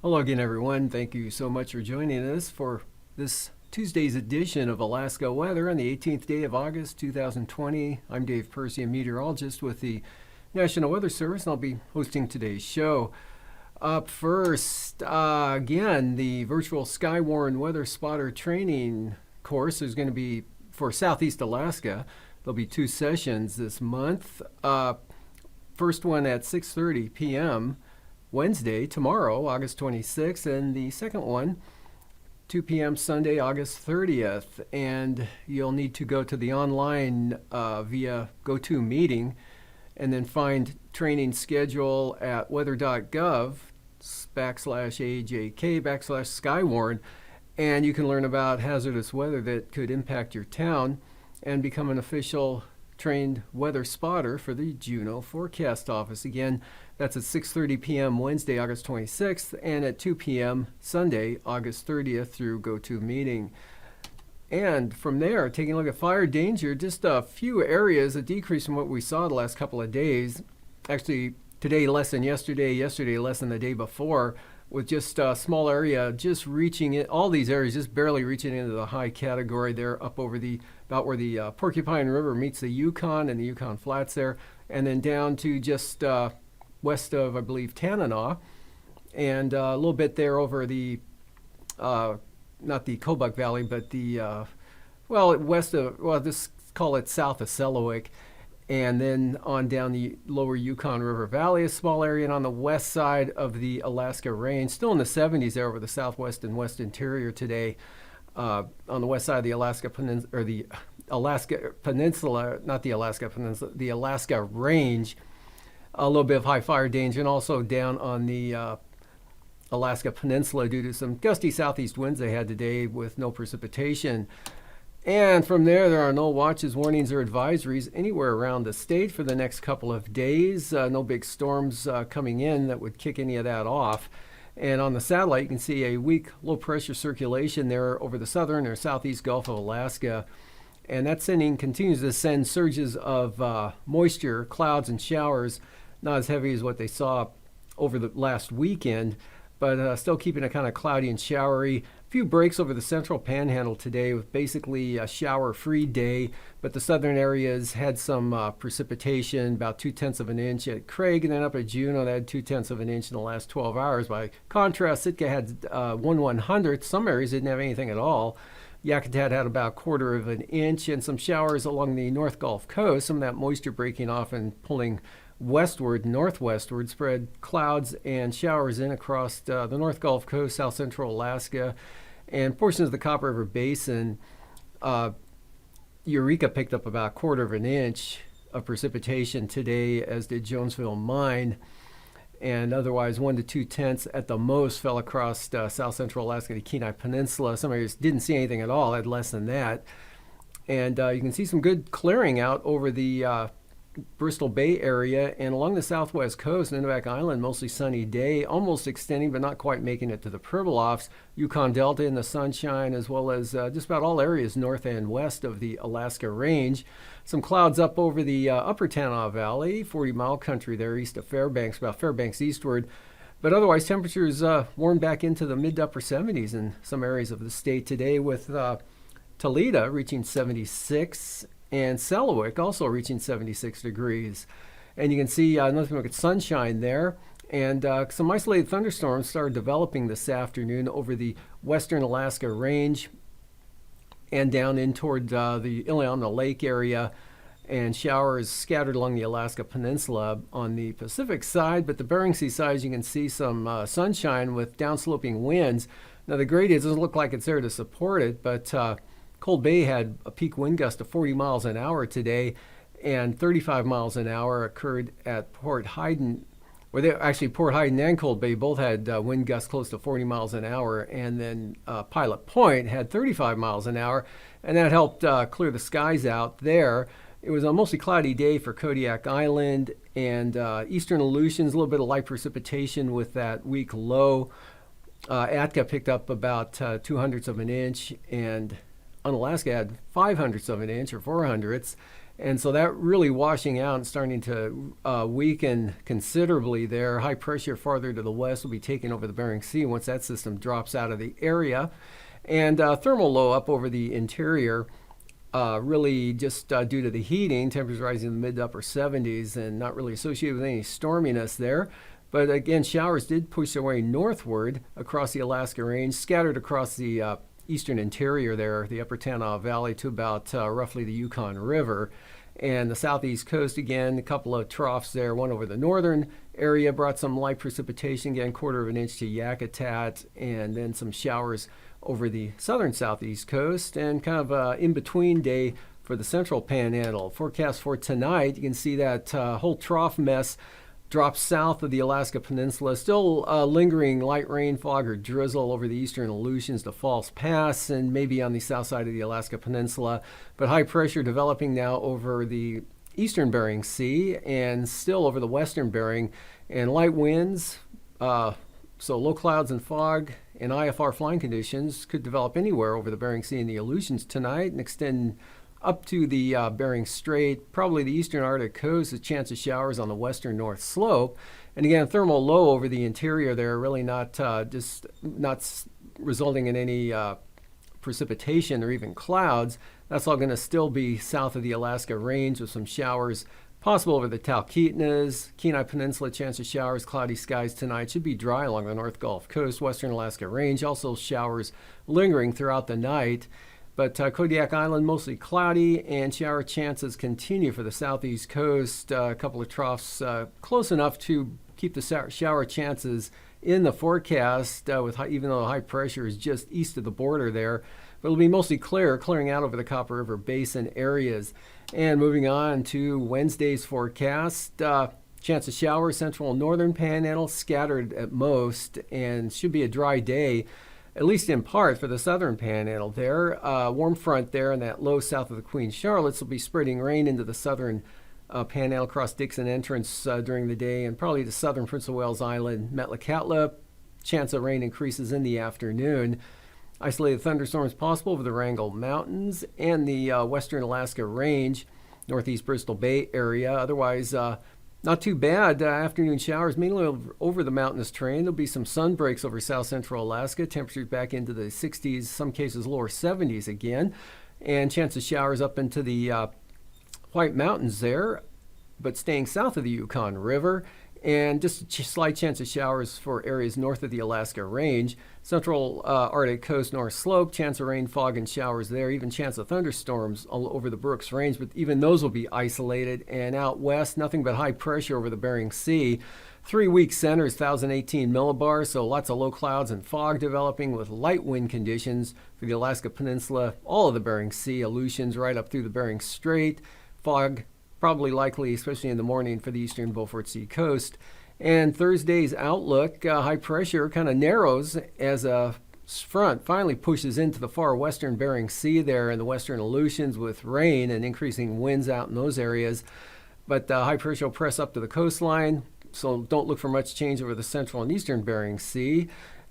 Hello again, everyone. Thank you so much for joining us for this Tuesday's edition of Alaska Weather on the 18th day of August, 2020. I'm Dave Percy, a meteorologist with the National Weather Service, and I'll be hosting today's show. Up first, again, the virtual Skywarn Weather Spotter Training course is going to be for Southeast Alaska. There'll be two sessions this month. First one at 6:30 p.m. Wednesday, tomorrow, August 26th, and the second one, 2 p.m. Sunday, August 30th. And you'll need to go to the online via GoToMeeting and then find training schedule at weather.gov/AJK/Skywarn. And you can learn about hazardous weather that could impact your town and become an official trained weather spotter for the Juneau Forecast Office. Again, that's at 6:30 p.m. Wednesday, August 26th, and at 2 p.m. Sunday, August 30th through GoToMeeting. And from there, taking a look at fire danger, just a few areas, a decrease from what we saw the last couple of days. Actually, today less than yesterday, yesterday less than the day before, with just a small area just reaching it, all these areas just barely reaching into the high category. They're up over about where the Porcupine River meets the Yukon and the Yukon Flats there, and then down to just west of, I believe, Tanana, and a little bit there over the, not the Kobuk Valley, but the, west of, just call it south of Selawik, and then on down the lower Yukon River Valley, a small area, and on the west side of the Alaska Range, still in the 70s there over the southwest and west interior today, on the west side of the Alaska Peninsula, or the Alaska Peninsula, not the Alaska Peninsula, the Alaska Range, a little bit of high fire danger, and also down on the Alaska Peninsula due to some gusty southeast winds they had today with no precipitation. And from there are no watches, warnings, or advisories anywhere around the state for the next couple of days. No big storms coming in that would kick any of that off. And on the satellite, you can see a weak low pressure circulation there over the southern or southeast Gulf of Alaska. And that continues to send surges of moisture, clouds, and showers, not as heavy as what they saw over the last weekend, but still keeping it kind of cloudy and showery. A few breaks over the central panhandle today with basically a shower-free day, but the southern areas had some precipitation, about 0.2 of an inch at Craig, and then up at Juneau, they had 0.2 of an inch in the last 12 hours. By contrast, Sitka had 1/100th. Some areas didn't have anything at all. Yakutat had about 1/4 of an inch, and some showers along the North Gulf Coast, some of that moisture breaking off and pulling westward, northwestward, spread clouds and showers in across the North Gulf Coast, south central Alaska, and portions of the Copper River Basin. Eureka picked up about 1/4 of an inch of precipitation today, as did Jonesville Mine, and otherwise 1 to 2/10 at the most fell across south central Alaska, the Kenai Peninsula. Some areas didn't see anything at all, had less than that. And you can see some good clearing out over the Bristol Bay area and along the southwest coast, Nunivak Island, mostly sunny day, almost extending but not quite making it to the Pribilofs. Yukon Delta in the sunshine, as well as just about all areas north and west of the Alaska Range. Some clouds up over the upper Tanana Valley, 40-mile country there east of Fairbanks, about Fairbanks eastward. But otherwise, temperatures warmed back into the mid to upper 70s in some areas of the state today, with Toledo reaching 76 and Selawik also reaching 76 degrees. And you can see nothing but sunshine there. And some isolated thunderstorms started developing this afternoon over the western Alaska Range and down in toward the Iliamna Lake area, and showers scattered along the Alaska Peninsula on the Pacific side. But the Bering Sea side, you can see some sunshine with downsloping winds. Now the gradient doesn't look like it's there to support it, but Cold Bay had a peak wind gust of 40 miles an hour today, and 35 miles an hour occurred at Port Hayden, Port Hayden and Cold Bay both had wind gusts close to 40 miles an hour, and then Pilot Point had 35 miles an hour, and that helped clear the skies out there. It was a mostly cloudy day for Kodiak Island and eastern Aleutians, a little bit of light precipitation with that weak low. Atka picked up about 2/100ths of an inch, and Unalaska had 5/100ths of an inch or 4/100ths, And so that really washing out and starting to weaken considerably there. High pressure farther to the west will be taking over the Bering Sea once that system drops out of the area. And thermal low up over the interior, really just due to the heating, temperatures rising in the mid to upper 70s and not really associated with any storminess there. But again, showers did push their way northward across the Alaska Range, scattered across the eastern interior there, the upper Tanana Valley to about roughly the Yukon River. And the southeast coast, again, a couple of troughs there. One over the northern area brought some light precipitation, again, 1/4 of an inch to Yakutat, and then some showers over the southern southeast coast, and kind of an in-between day for the central panhandle. Forecast for tonight, you can see that whole trough mess drops south of the Alaska Peninsula. Still lingering light rain, fog, or drizzle over the eastern Aleutians to False Pass and maybe on the south side of the Alaska Peninsula. But high pressure developing now over the eastern Bering Sea and still over the western Bering. And light winds, so low clouds and fog and IFR flying conditions could develop anywhere over the Bering Sea and the Aleutians tonight and extend up to the Bering Strait, probably the eastern Arctic coast, a chance of showers on the western north slope. And again, thermal low over the interior there, really not resulting in any precipitation or even clouds. That's all going to still be south of the Alaska Range with some showers possible over the Talkeetnas, Kenai Peninsula, chance of showers, cloudy skies tonight. Should be dry along the North Gulf Coast, western Alaska Range. Also showers lingering throughout the night. But Kodiak Island, mostly cloudy, and shower chances continue for the southeast coast. A couple of troughs close enough to keep the shower chances in the forecast, even though the high pressure is just east of the border there. But it'll be mostly clearing out over the Copper River Basin areas. And moving on to Wednesday's forecast, chance of showers, central and northern panhandle, scattered at most, and should be a dry day, at least in part, for the southern panhandle there. Warm front there in that low south of the Queen Charlottes will be spreading rain into the southern panhandle across Dixon Entrance during the day, and probably the southern Prince of Wales Island, Metlakatla. Chance of rain increases in the afternoon. Isolated thunderstorms possible over the Wrangell Mountains and the western Alaska Range, northeast Bristol Bay area. Otherwise, not too bad. Afternoon showers, mainly over the mountainous terrain. There'll be some sun breaks over south central Alaska. Temperatures back into the 60s, some cases lower 70s again. And chance of showers up into the White Mountains there, but staying south of the Yukon River. And just a slight chance of showers for areas north of the Alaska Range. Central Arctic coast, north slope, chance of rain, fog, and showers there. Even chance of thunderstorms all over the Brooks Range, but even those will be isolated. And out west, nothing but high pressure over the Bering Sea. 3 week centers, 1,018 millibars, so lots of low clouds and fog developing with light wind conditions for the Alaska Peninsula, all of the Bering Sea, Aleutians right up through the Bering Strait. Fog probably likely, especially in the morning, for the eastern Beaufort Sea coast. And Thursday's outlook, high pressure kind of narrows as a front finally pushes into the far western Bering Sea there in the western Aleutians with rain and increasing winds out in those areas. But high pressure will press up to the coastline, so don't look for much change over the central and eastern Bering Sea.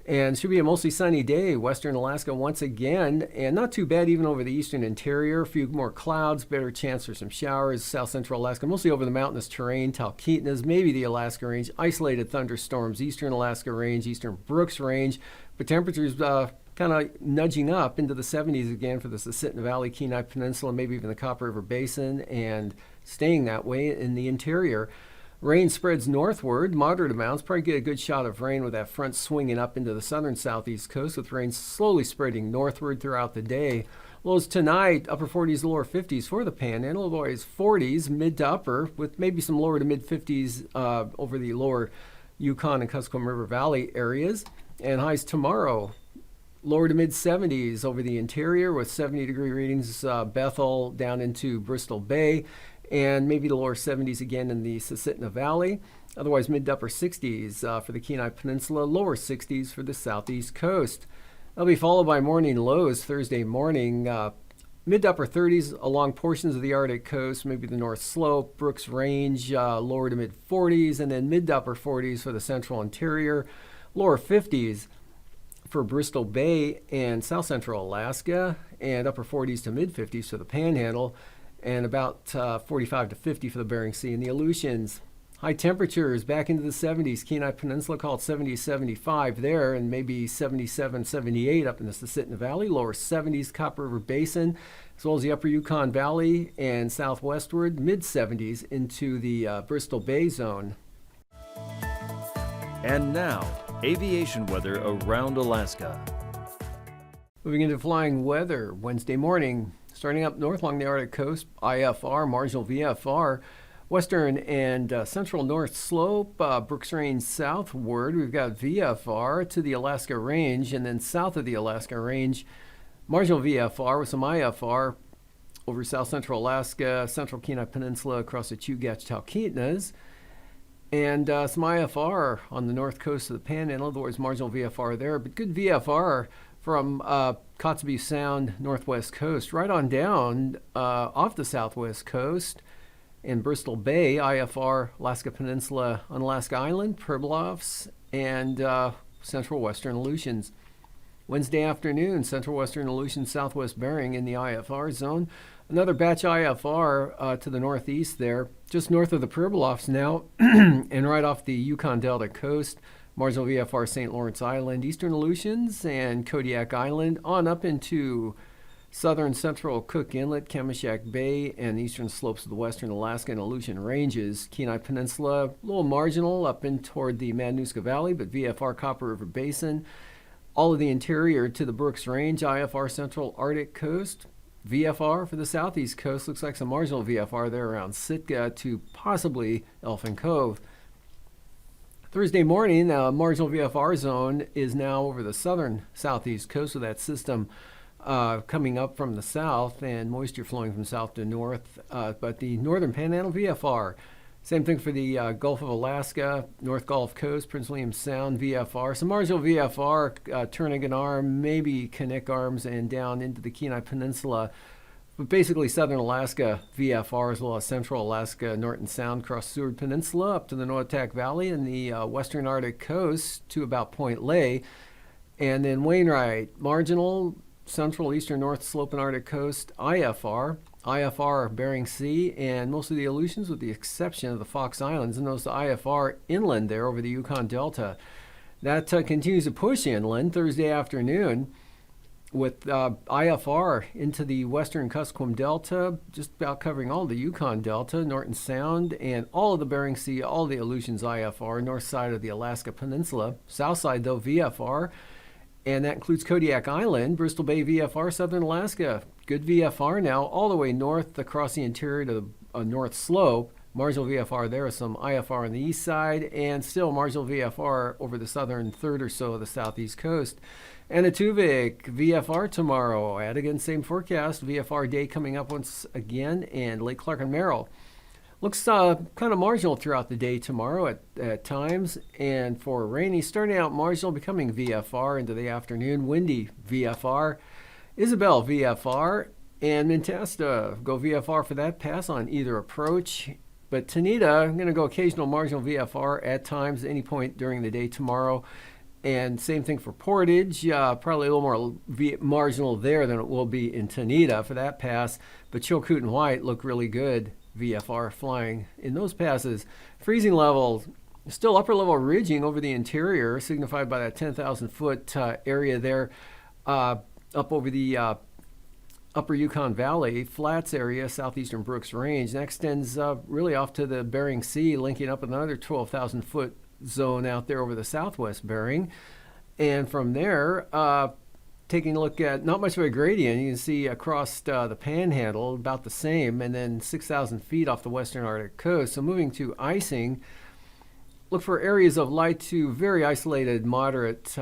And should be a mostly sunny day, western Alaska once again, and not too bad even over the eastern interior. A few more clouds, better chance for some showers, south central Alaska, mostly over the mountainous terrain, Talkeetnas, maybe the Alaska Range, isolated thunderstorms, eastern Alaska Range, eastern Brooks Range, but temperatures kind of nudging up into the 70s again for the Susitna Valley, Kenai Peninsula, maybe even the Copper River Basin, and staying that way in the interior. Rain spreads northward, moderate amounts. Probably get a good shot of rain with that front swinging up into the southern southeast coast, with rain slowly spreading northward throughout the day. Lows tonight, upper 40s, lower 50s for the Panhandle. Otherwise 40s, mid to upper, with maybe some lower to mid 50s over the lower Yukon and Kuskokwim River Valley areas. And highs tomorrow, lower to mid 70s over the interior with 70-degree readings, Bethel down into Bristol Bay, and maybe the lower 70s again in the Susitna Valley. Otherwise, mid to upper 60s for the Kenai Peninsula, lower 60s for the southeast coast. That'll be followed by morning lows Thursday morning, mid to upper 30s along portions of the Arctic coast, maybe the North Slope, Brooks Range, lower to mid 40s, and then mid to upper 40s for the central interior, lower 50s for Bristol Bay and south central Alaska, and upper 40s to mid 50s for the Panhandle. and about 45 to 50 for the Bering Sea. And the Aleutians, high temperatures back into the 70s. Kenai Peninsula called 70 to 75 there, and maybe 77, 78 up in the Susitna Valley. Lower 70s, Copper River Basin, as well as the upper Yukon Valley and southwestward, mid 70s into the Bristol Bay zone. And now, aviation weather around Alaska. Moving into flying weather, Wednesday morning, starting up north along the Arctic coast, IFR, marginal VFR, western and central north slope, Brooks Range southward. We've got VFR to the Alaska Range, and then south of the Alaska Range, marginal VFR with some IFR over south central Alaska, central Kenai Peninsula across the Chugach-Talkeetnas, and some IFR on the north coast of the Panhandle. Otherwise, marginal VFR there, but good VFR from Kotzebue Sound, northwest coast, right on down off the southwest coast. In Bristol Bay, IFR, Alaska Peninsula, Unalaska Island, Pribilofs, and central western Aleutians. Wednesday afternoon, central western Aleutians, southwest Bering in the IFR zone. Another batch IFR to the northeast there, just north of the Pribilofs now, and right off the Yukon Delta coast. Marginal VFR St. Lawrence Island, eastern Aleutians, and Kodiak Island, on up into southern central Cook Inlet, Kamishak Bay, and eastern slopes of the western Alaska and Aleutian ranges. Kenai Peninsula, a little marginal up in toward the Madanuska Valley, but VFR Copper River Basin. All of the interior to the Brooks Range, IFR Central Arctic Coast. VFR for the southeast coast, looks like some marginal VFR there around Sitka to possibly Elfin Cove. Thursday morning, marginal VFR zone is now over the southern southeast coast of that system. Coming up from the south and moisture flowing from south to north. But the northern Panhandle VFR, same thing for the Gulf of Alaska, North Gulf Coast, Prince William Sound VFR. Some marginal VFR, Turnagain Arm, maybe Knik Arms, and down into the Kenai Peninsula. But basically southern Alaska VFR, as well as central Alaska, Norton Sound, across Seward Peninsula, up to the Noatak Valley and the western Arctic coast to about Point Lay. And then Wainwright, marginal, central, eastern, north slope and Arctic coast, IFR Bering Sea, and most of the Aleutians with the exception of the Fox Islands, and those IFR inland there over the Yukon Delta. That continues to push inland Thursday afternoon with IFR into the western Kuskokwim Delta, just about covering all the Yukon Delta, Norton Sound, and all of the Bering Sea, all the Aleutians IFR, north side of the Alaska Peninsula. South side, though, VFR. And that includes Kodiak Island, Bristol Bay VFR, southern Alaska. Good VFR now, all the way north across the interior to the north slope. Marginal VFR there, some IFR on the east side, and still marginal VFR over the southern third or so of the southeast coast. Anatuvik, VFR tomorrow. Adigan, same forecast. VFR day coming up once again, and Lake Clark and Merrill. Looks kind of marginal throughout the day tomorrow at times, and for rainy, starting out marginal, becoming VFR into the afternoon. Windy VFR. Isabel VFR, and Mintasta go VFR for that pass on either approach. But Tanita, I'm going to go occasional marginal VFR at times, at any point during the day tomorrow. And same thing for Portage, probably a little more marginal there than it will be in Tanita for that pass. But Chilkoot and White look really good. VFR flying in those passes. Freezing levels, still upper level ridging over the interior, signified by that 10,000 foot area there up over the upper Yukon Valley, flats area, southeastern Brooks Range. That extends really off to the Bering Sea, linking up with another 12,000 foot zone out there over the southwest Bering. And from there, taking a look at not much of a gradient, you can see across the Panhandle about the same, and then 6,000 feet off the western Arctic coast. So moving to icing, look for areas of light to very isolated, moderate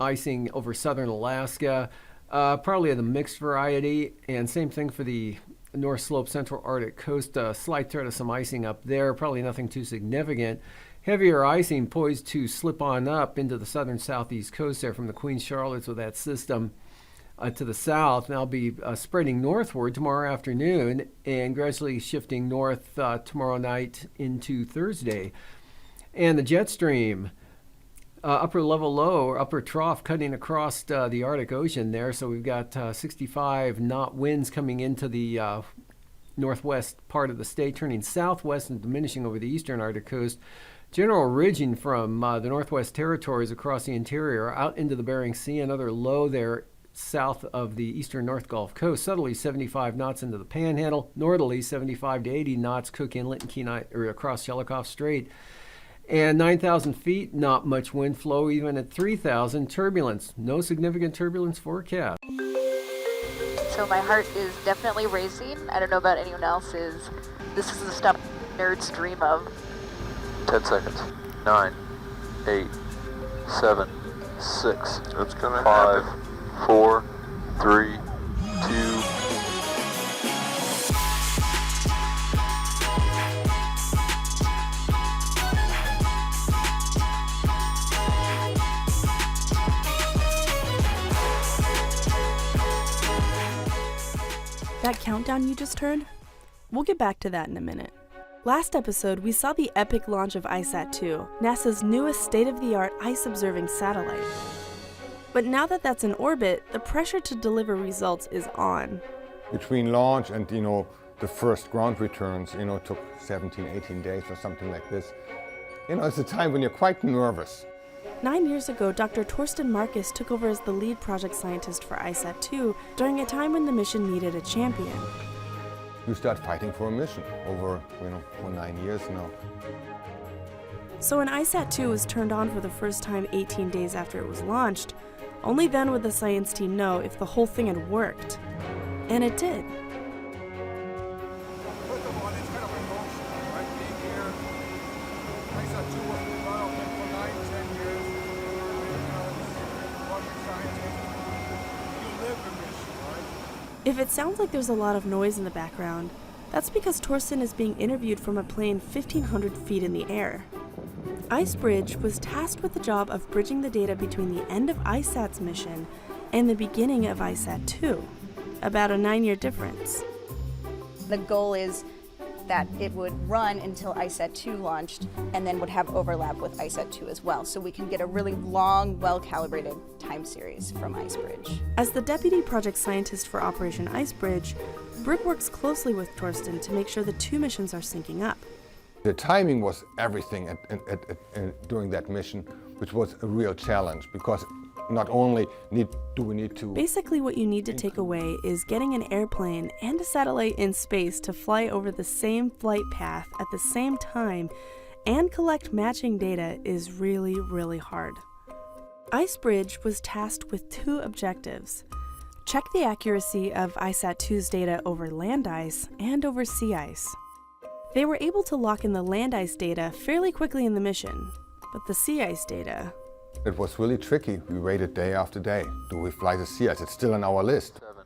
icing over southern Alaska, probably of the mixed variety, and same thing for the North Slope Central Arctic coast. Slight threat of some icing up there, probably nothing too significant. Heavier icing poised to slip on up into the southern southeast coast there from the Queen Charlottes with that system to the south. And I'll be spreading northward tomorrow afternoon and gradually shifting north tomorrow night into Thursday. And the jet stream, upper level low or upper trough cutting across the Arctic Ocean there. So we've got 65 knot winds coming into the northwest part of the state, turning southwest and diminishing over the eastern Arctic coast. General ridging from the Northwest Territories across the interior out into the Bering Sea. Another low there south of the eastern North Gulf Coast. Southerly 75 knots into the Panhandle. Northerly 75 to 80 knots Cook Inlet and Kenai, or across Shelikof Strait. And 9,000 feet, not much wind flow. Even at 3,000, turbulence. No significant turbulence forecast. So my heart is definitely racing. I don't know about anyone else's. This is the stuff nerds dream of. 10 seconds. 9, 8, 7, 6, It's gonna 5, happen. 4, 3, 2. That countdown you just heard? We'll get back to that in a minute. Last episode, we saw the epic launch of ICESat-2, NASA's newest state-of-the-art ice-observing satellite. But now that that's in orbit, the pressure to deliver results is on. Between launch and, the first ground returns, took 17, 18 days or something like this. It's a time when you're quite nervous. 9 years ago, Dr. Torsten Marcus took over as the lead project scientist for ICESat-2 during a time when the mission needed a champion. You start fighting for a mission over, for 9 years now. So when ICESat-2 was turned on for the first time 18 days after it was launched, only then would the science team know if the whole thing had worked. And it did. First of all, it's kind of emotional, right? Being here, ICESat-2 was developing for 9-10 years. Rocket scientist. You live the mission, right? If it sounds like there's a lot of noise in the background, that's because Torsten is being interviewed from a plane 1,500 feet in the air. IceBridge was tasked with the job of bridging the data between the end of ICESat's mission and the beginning of ICESat-2, about a 9-year difference. The goal is that it would run until ICESat-2 launched and then would have overlap with ICESat-2 as well, so we can get a really long, well-calibrated time series from IceBridge. As the deputy project scientist for Operation IceBridge, Brick works closely with Torsten to make sure the two missions are syncing up. The timing was everything during that mission, which was a real challenge because not only do we need to... Basically what you need to take away is getting an airplane and a satellite in space to fly over the same flight path at the same time and collect matching data is really, really hard. IceBridge was tasked with two objectives. Check the accuracy of ICESat-2's data over land ice and over sea ice. They were able to lock in the land ice data fairly quickly in the mission, but the sea ice data... It was really tricky. We waited day after day. Do we fly the sea ice? It's still on our list. 7,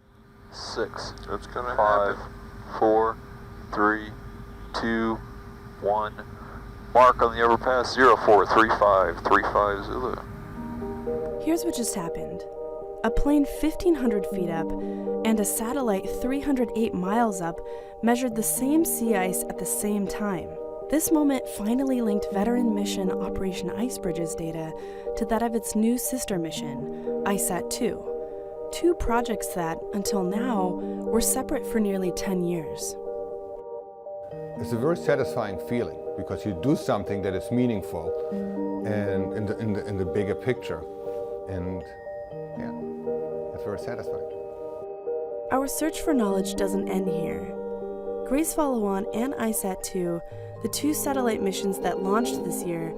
6, It's gonna 5, happen. 4, 3, 2, 1. Mark on the overpass 0435, 350. Here's what just happened. A plane 1,500 feet up and a satellite 308 miles up measured the same sea ice at the same time. This moment finally linked veteran mission Operation IceBridge's data to that of its new sister mission, ICESat-2. Two projects that, until now, were separate for nearly 10 years. It's a very satisfying feeling because you do something that is meaningful and in the bigger picture. And yeah, it's very satisfying. Our search for knowledge doesn't end here. Grace Follow-On and ICESat-2, the two satellite missions that launched this year,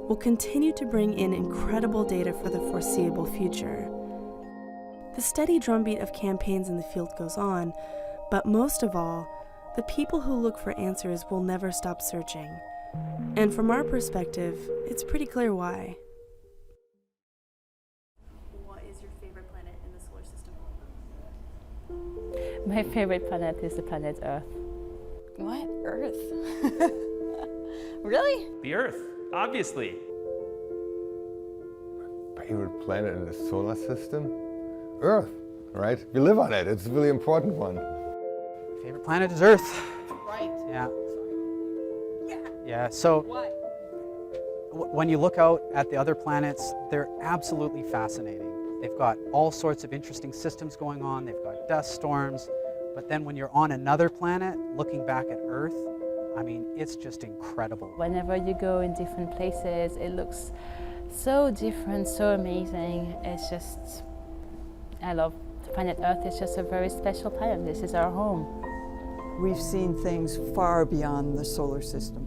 will continue to bring in incredible data for the foreseeable future. The steady drumbeat of campaigns in the field goes on, but most of all, the people who look for answers will never stop searching. And from our perspective, it's pretty clear why. What is your favorite planet in the solar system? My favorite planet is the planet Earth. What? Earth? Really? The Earth, obviously. Favorite planet in the solar system? Earth, right? We live on it. It's a really important one. Favorite planet is Earth. Right. Yeah. Yeah. Yeah, so Why? when you look out at the other planets, they're absolutely fascinating. They've got all sorts of interesting systems going on. They've got dust storms, But then when you're on another planet, looking back at Earth, I mean, it's just incredible. Whenever you go in different places, it looks so different, so amazing. It's just, I love planet Earth. It's just a very special planet. This is our home. We've seen things far beyond the solar system.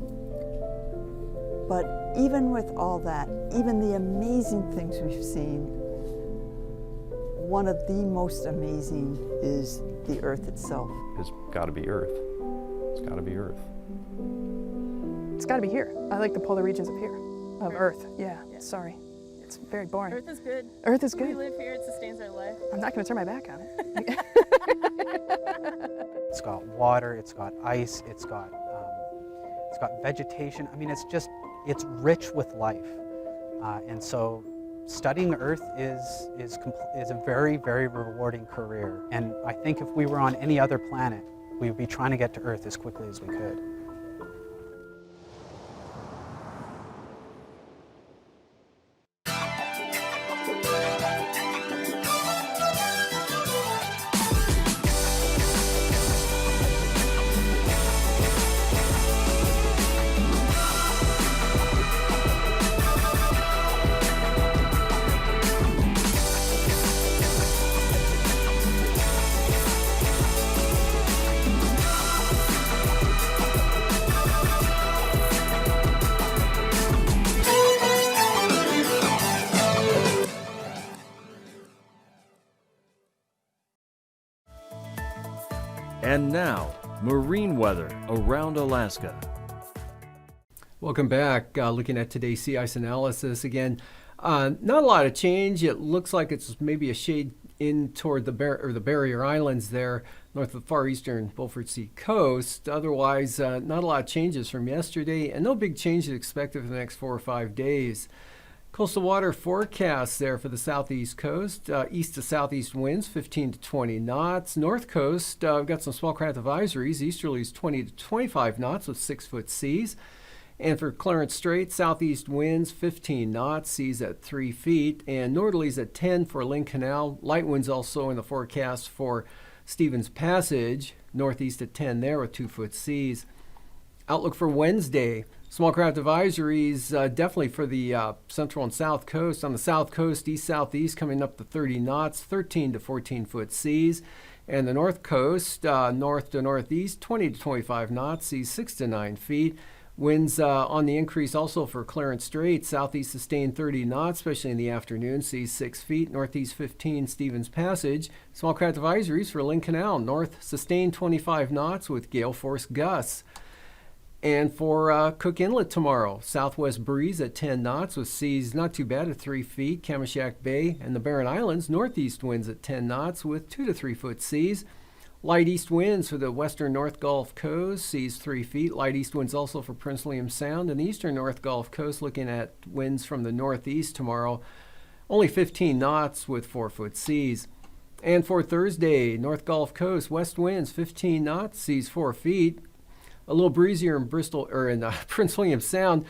But even with all that, even the amazing things we've seen, one of the most amazing is the Earth itself. It's got to be Earth. It's got to be Earth. It's got to be here. I like the polar regions up here, of Earth. Yeah, sorry. It's very boring. Earth is good. Earth is good. We live here, it sustains our life. I'm not going to turn my back on it. It's got water, it's got ice, it's got vegetation. I mean, it's rich with life. And so studying Earth is a very, very rewarding career. And I think if we were on any other planet, we would be trying to get to Earth as quickly as we could. And now, marine weather around Alaska. Welcome back. Looking at today's sea ice analysis again. Not a lot of change. It looks like it's maybe a shade in toward the barrier islands there, north of the far eastern Beaufort Sea coast. Otherwise, not a lot of changes from yesterday, and no big changes expected for the next 4 or 5 days. Coastal water forecast there for the southeast coast. East to southeast winds 15 to 20 knots. North coast, we've got some small craft advisories. Easterlies 20 to 25 knots with 6-foot seas. And for Clarence Strait, southeast winds 15 knots, seas at 3 feet. And northerlies at 10 for Lynn Canal. Light winds also in the forecast for Stevens Passage. Northeast at 10 there with 2-foot seas. Outlook for Wednesday. Small craft advisories definitely for the central and south coast. On the south coast, east-southeast coming up to 30 knots, 13 to 14-foot seas. And the north coast, north to northeast, 20 to 25 knots, seas 6 to 9 feet. Winds on the increase also for Clarence Strait. Southeast sustained 30 knots, especially in the afternoon, seas 6 feet. Northeast 15, Stevens Passage. Small craft advisories for Lynn Canal. North sustained 25 knots with gale force gusts. And for Cook Inlet tomorrow, southwest breeze at 10 knots with seas not too bad at 3 feet. Kamishak Bay and the Barren Islands, northeast winds at 10 knots with 2 to 3 foot seas. Light east winds for the western North Gulf Coast, seas 3 feet. Light east winds also for Prince William Sound and the eastern North Gulf Coast, looking at winds from the northeast tomorrow, only 15 knots with 4-foot seas. And for Thursday, North Gulf Coast, west winds 15 knots, seas 4 feet. A little breezier in Bristol or in Prince William Sound.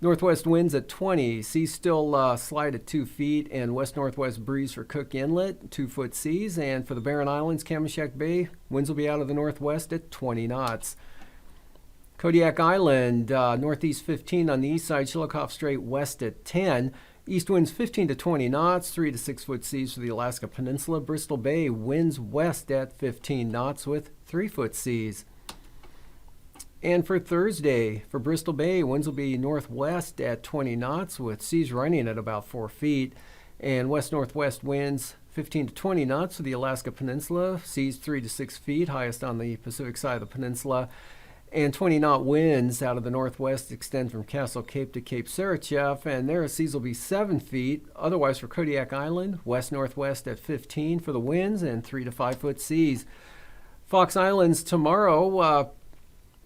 Northwest winds at 20. Seas still slide at 2 feet, and west-northwest breeze for Cook Inlet, 2-foot seas. And for the Barren Islands, Kamishak Bay, winds will be out of the northwest at 20 knots. Kodiak Island, northeast 15 on the east side, Chillicothe Strait west at 10. East winds 15 to 20 knots, 3 to 6-foot seas for the Alaska Peninsula. Bristol Bay, winds west at 15 knots with 3-foot seas. And for Thursday, for Bristol Bay, winds will be northwest at 20 knots with seas running at about 4 feet. And west-northwest winds 15 to 20 knots for the Alaska Peninsula, seas 3 to 6 feet, highest on the Pacific side of the peninsula. And 20-knot winds out of the northwest extend from Castle Cape to Cape Sarachev, and there seas will be 7 feet. Otherwise, for Kodiak Island, west-northwest at 15 for the winds and 3 to 5-foot seas. Fox Islands tomorrow,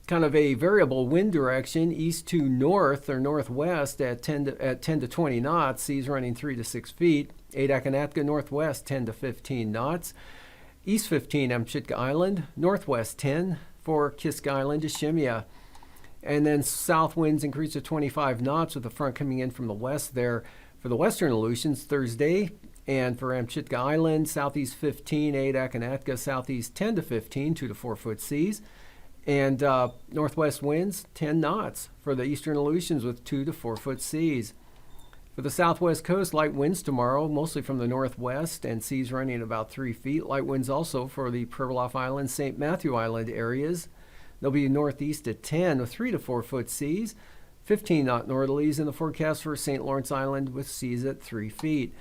kind of a variable wind direction, east to north or northwest at 10 to 20 knots, seas running 3 to 6 feet. Adak and Atka northwest 10 to 15 knots. East 15 Amchitka Island, northwest 10 for Kiska Island to Shemya. And then south winds increase to 25 knots with the front coming in from the west there for the western Aleutians Thursday. And for Amchitka Island, southeast 15, Adak and Atka, southeast 10 to 15, 2 to 4 foot seas. And northwest winds, 10 knots for the eastern Aleutians with 2 to 4 foot seas. For the southwest coast, light winds tomorrow, mostly from the northwest, and seas running about 3 feet. Light winds also for the Pribilof Island, St. Matthew Island areas. They'll be northeast at 10 with 3 to 4 foot seas. 15 knot northerlies in the forecast for St. Lawrence Island with seas at 3 feet.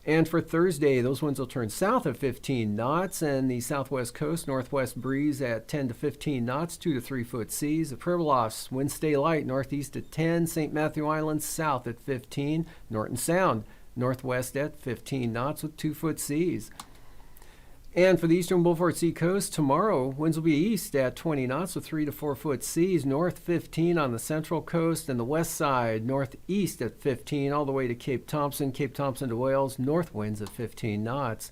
And for Thursday, those winds will turn south at 15 knots, and the southwest coast, northwest breeze at 10 to 15 knots, 2 to 3 foot seas. The Pribilofs, winds stay light, northeast at 10, St. Matthew Island south at 15, Norton Sound, northwest at 15 knots with 2 foot seas. And for the eastern Beaufort Sea coast, tomorrow, winds will be east at 20 knots with 3 to 4 foot seas, north 15 on the central coast, and the west side, northeast at 15, all the way to Cape Thompson to Wales, north winds at 15 knots.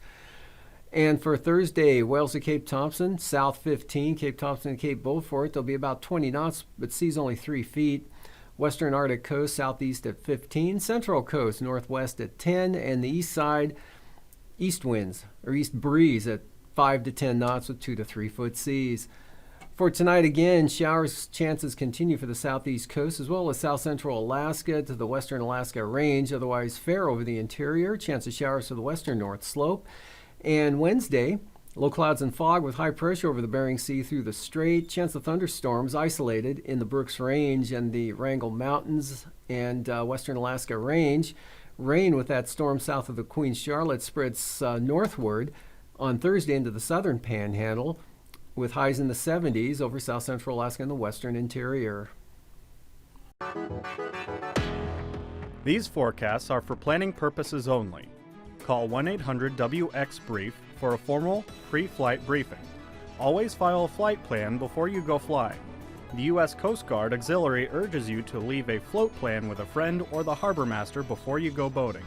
And for Thursday, Wales to Cape Thompson, south 15, Cape Thompson to Cape Beaufort, there'll be about 20 knots, but seas only 3 feet. Western Arctic coast, southeast at 15, central coast, northwest at 10, and the east side, east winds, or east breeze at 5 to 10 knots with 2 to 3 foot seas. For tonight, again, showers chances continue for the southeast coast as well as south central Alaska to the western Alaska range, otherwise fair over the interior. Chance of showers to the western north slope. And Wednesday, low clouds and fog with high pressure over the Bering Sea through the Strait. Chance of thunderstorms isolated in the Brooks Range and the Wrangell Mountains and western Alaska range. Rain with that storm south of the Queen Charlotte spreads northward on Thursday into the southern panhandle with highs in the 70s over south central Alaska and the western interior. These forecasts are for planning purposes only. Call 1-800-WX-BRIEF for a formal pre-flight briefing. Always file a flight plan before you go flying. The U.S. Coast Guard Auxiliary urges you to leave a float plan with a friend or the harbor master before you go boating.